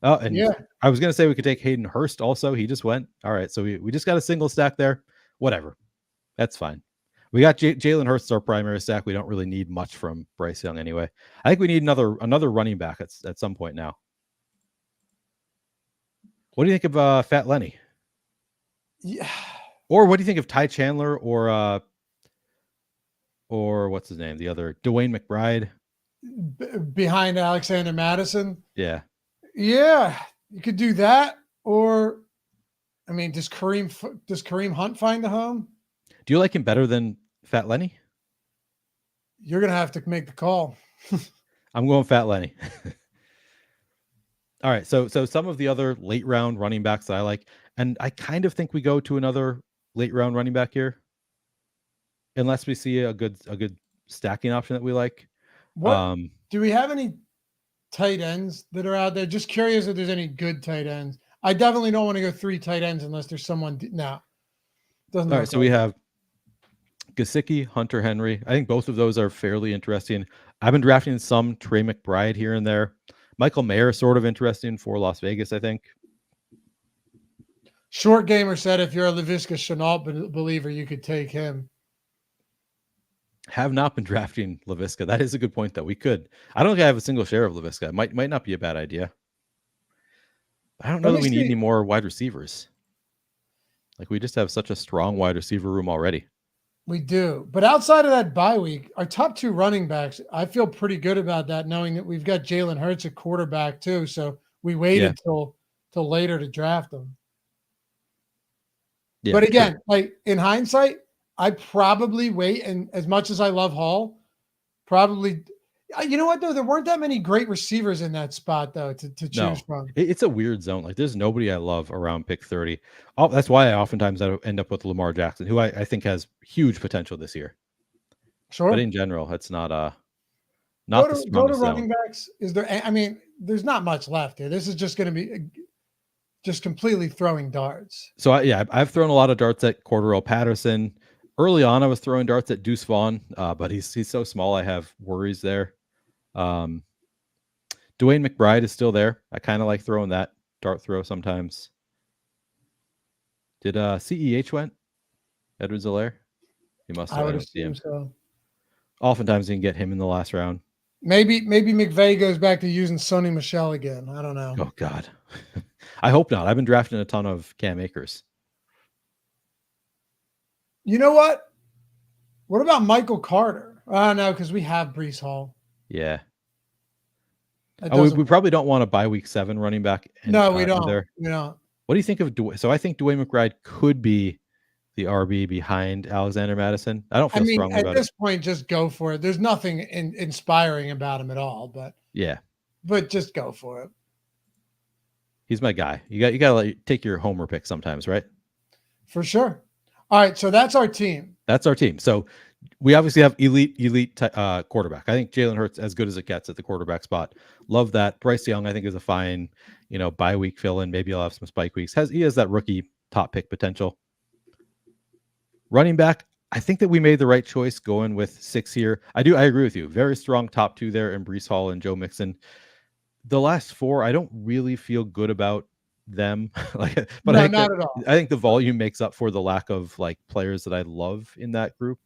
I was gonna say we could take Hayden Hurst also. He just went. All right, so we just got a single stack there. Whatever. That's fine. We got Jalen Hurts our primary stack. We don't really need much from Bryce Young anyway. I think we need another running back at some point now. What do you think of Fat Lenny? Yeah. Or what do you think of Ty Chandler or what's his name? The other Dwayne McBride behind Alexander Madison. Yeah. Yeah, you could do that. Or, I mean, does Kareem Hunt find a home? Do you like him better than Fat Lenny? You're gonna have to make the call. I'm going Fat Lenny. All right, so some of the other late round running backs that I like, and I kind of think we go to another late round running back here, unless we see a good stacking option that we like. What do we have any tight ends that are out there? Just curious if there's any good tight ends. I definitely don't want to go 3 tight ends unless there's someone. No, doesn't. All right, so we have Gesicki, Hunter Henry. I think both of those are fairly interesting. I've been drafting some Trey McBride here and there. Michael Mayer, sort of interesting for Las Vegas, I think. Short Gamer said if you're a Laviska Shenault believer, you could take him. Have not been drafting Laviska. That is a good point, though. We could. I don't think I have a single share of Laviska. It might not be a bad idea. I don't know that we need any more wide receivers. Like, we just have such a strong wide receiver room already. We do. But outside of that bye week, our top 2 running backs, I feel pretty good about that, knowing that we've got Jalen Hurts at quarterback too. So we waited till later to draft them. Yeah, but again, like in hindsight, I'd probably wait. And as much as I love Hall, probably, you know what, though? There weren't that many great receivers in that spot, though, to choose from. It's a weird zone. Like, there's nobody I love around pick 30. That's why I oftentimes end up with Lamar Jackson, who I think has huge potential this year. Sure. But in general, it's not the strongest go to running backs. Is there? I mean, there's not much left here. This is just going to be just completely throwing darts. So I've thrown a lot of darts at Cordero Patterson. Early on, I was throwing darts at Deuce Vaughn, but he's so small. I have worries there. Dwayne McBride is still there. I kind of like throwing that dart throw sometimes. Did CEH went? Edwards-Helaire? He must have. I would assume so. Oftentimes you can get him in the last round. Maybe McVay goes back to using Sonny Michel again. I don't know. Oh God. I hope not. I've been drafting a ton of Cam Akers. You know what? What about Michael Carter? No, because we have Breece Hall. Yeah. We probably don't want a bye week 7 running back. No, we don't. We don't. What do you think of Dwayne? So I think Dwayne McBride could be the RB behind Alexander Madison. I don't feel strongly about it. At this point, just go for it. There's nothing inspiring about him at all, but just go for it. He's my guy. You got to take your homer pick sometimes, right? For sure. All right, so that's our team. So We obviously have elite quarterback. I think Jalen Hurts as good as it gets at the quarterback spot. Love that. Bryce Young, I think, is a fine, bye week fill in. Maybe he'll have some spike weeks. He has that rookie top pick potential. Running back, I think that we made the right choice going with 6 here. I agree with you. Very strong top 2 there in Breece Hall and Joe Mixon. The last 4, I don't really feel good about them. But no, I think not at all. I think the volume makes up for the lack of like players that I love in that group.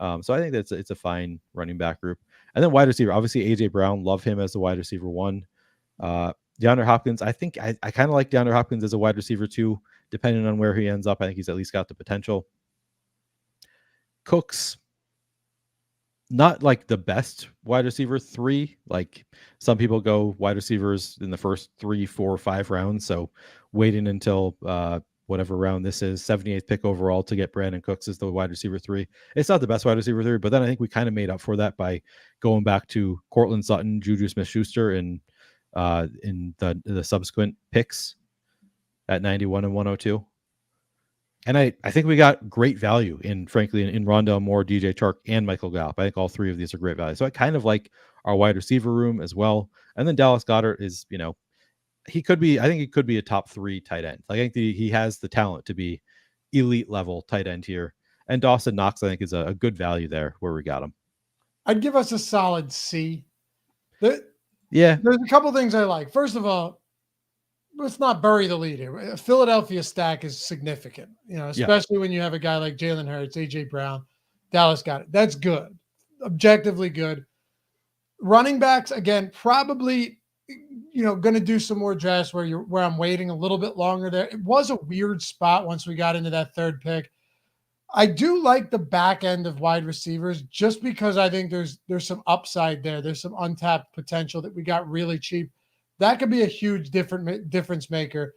So I think that's it's a fine running back group. And then wide receiver, obviously AJ Brown, love him as the wide receiver 1. DeAndre Hopkins, I think I kind of like DeAndre Hopkins as a wide receiver 2, depending on where he ends up. I think he's at least got the potential. Cooks, not like the best wide receiver 3. Like some people go wide receivers in the first 3, 4, 5 rounds. So waiting until whatever round this is, 78th pick overall to get Brandon Cooks as the wide receiver 3. It's not the best wide receiver 3, but then I think we kind of made up for that by going back to Cortland Sutton, Juju Smith-Schuster in the subsequent picks at 91 and 102. And I think we got great value in Rondale Moore, DJ Chark, and Michael Gallup. I think all 3 of these are great value. So I kind of like our wide receiver room as well. And then Dallas Goedert is, I think he could be a top 3 tight end. I think he has the talent to be elite level tight end here. And Dawson Knox, I think, is a good value there where we got him. I'd give us a solid C. There's a couple things I like. First of all, let's not bury the lead here. A Philadelphia stack is significant, especially when you have a guy like Jalen Hurts, AJ Brown, Dallas Goedert. That's good, objectively good. Running backs, again, probably, going to do some more drafts where I'm waiting a little bit longer there. It was a weird spot once we got into that 3rd pick. I do like the back end of wide receivers just because I think there's some upside there. There's some untapped potential that we got really cheap. That could be a huge difference maker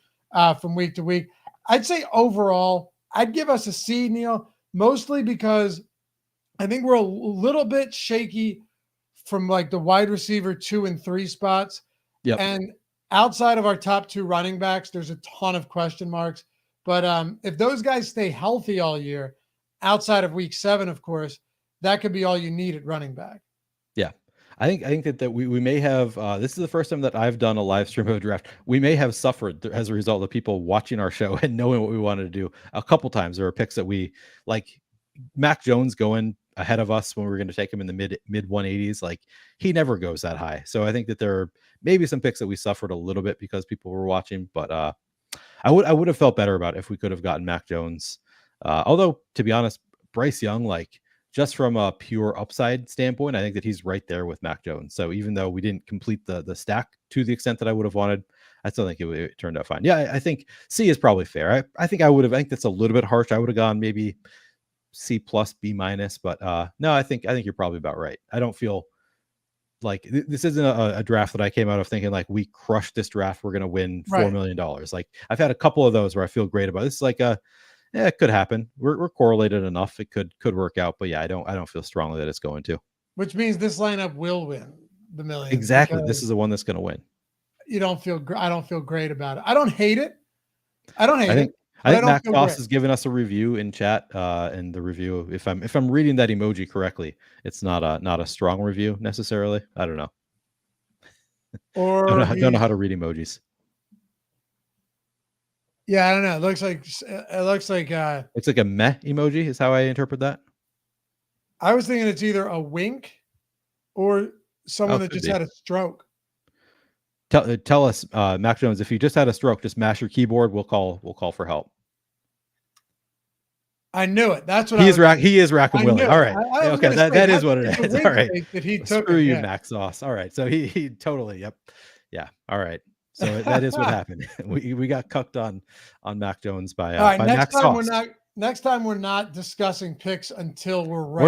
from week to week. I'd say overall, I'd give us a C, Neil, mostly because I think we're a little bit shaky from like the wide receiver 2 and 3 spots. Yep. And outside of our top 2 running backs, there's a ton of question marks. But if those guys stay healthy all year, outside of week 7, of course, that could be all you need at running back. Yeah. I think that we may have, this is the first time that I've done a live stream of a draft. We may have suffered as a result of people watching our show and knowing what we wanted to do. A couple times there were picks that we like, Mac Jones going ahead of us when we were going to take him in the mid 180s. Like he never goes that high. So I think that there are maybe some picks that we suffered a little bit because people were watching, but I would have felt better about it if we could have gotten Mac Jones. Although to be honest, Bryce Young, like, just from a pure upside standpoint, I think that he's right there with Mac Jones. So even though we didn't complete the stack to the extent that I would have wanted, I still think it turned out fine. Yeah, I think C is probably fair. I think that's a little bit harsh. I would have gone maybe C plus, B minus, but no, I think you're probably about right. I don't feel like this isn't a draft that I came out of thinking like we crushed this draft, we're going to win $4 million. Like I've had a couple of those where I feel great about. This is like it could happen. We're correlated enough. It could work out, but yeah, I don't feel strongly that it's going to. Which means this lineup will win the million. Exactly. This is the one that's going to win. I don't feel great about it. I don't hate it. I think Max Goss has given us a review in chat, and the review, if I'm reading that emoji correctly, it's not a strong review necessarily. I don't know. Or don't know how to read emojis. Yeah, I don't know. It looks like it's like a meh emoji is how I interpret that. I was thinking it's either a wink or someone that just had a stroke. Tell us, Mac Jones, if you just had a stroke, just mash your keyboard. We'll call for help. I knew it. That's what he is rack and willing. All right. Okay. That is what it is. All right. That he took Screw you, Max Sauce. All right. So he totally. Yep. Yeah. All right. So that is what happened. We got cucked on Mac Jones by Max Sauce. Next time we're not discussing picks until we're right.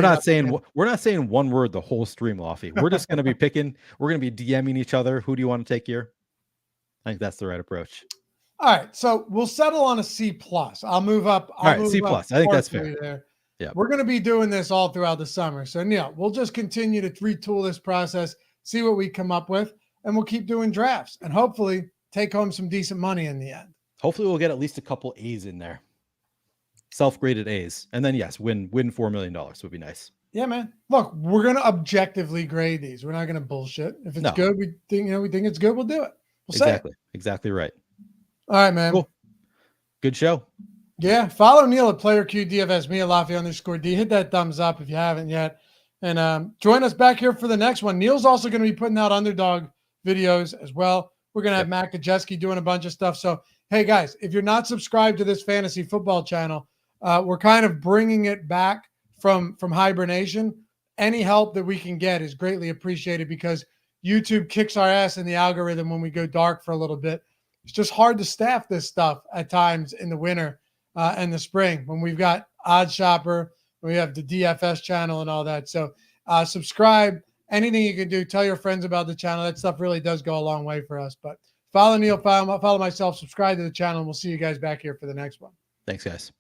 We're not saying one word the whole stream, Lofty. We're just going to be picking. We're going to be DMing each other. Who do you want to take here? I think that's the right approach. All right, so we'll settle on a C plus. I'll move up. All right, C plus. I think that's fair. There. Yeah, we're going to be doing this all throughout the summer. So Neil, we'll just continue to retool this process, see what we come up with, and we'll keep doing drafts and hopefully take home some decent money in the end. Hopefully, we'll get at least a couple A's in there. self-graded A's, and then yes, win $4 million would be nice. Yeah, man. Look, we're gonna objectively grade these. We're not gonna bullshit. If it's good, we think it's good. We'll do it. We'll say it. Exactly right. All right, man. Cool. Good show. Yeah. Follow Neil at PlayerQDFS, me at Lafayette_D. Hit that thumbs up if you haven't yet. And join us back here for the next one. Neil's also going to be putting out Underdog videos as well. We're going to have Matt Kajeski doing a bunch of stuff. So, hey, guys, if you're not subscribed to this fantasy football channel, we're kind of bringing it back from hibernation. Any help that we can get is greatly appreciated because YouTube kicks our ass in the algorithm when we go dark for a little bit. It's just hard to staff this stuff at times in the winter and the spring when we've got Odd Shopper, we have the DFS channel and all that. So subscribe, anything you can do, tell your friends about the channel. That stuff really does go a long way for us. But follow Neil, follow myself, subscribe to the channel, and we'll see you guys back here for the next one. Thanks, guys.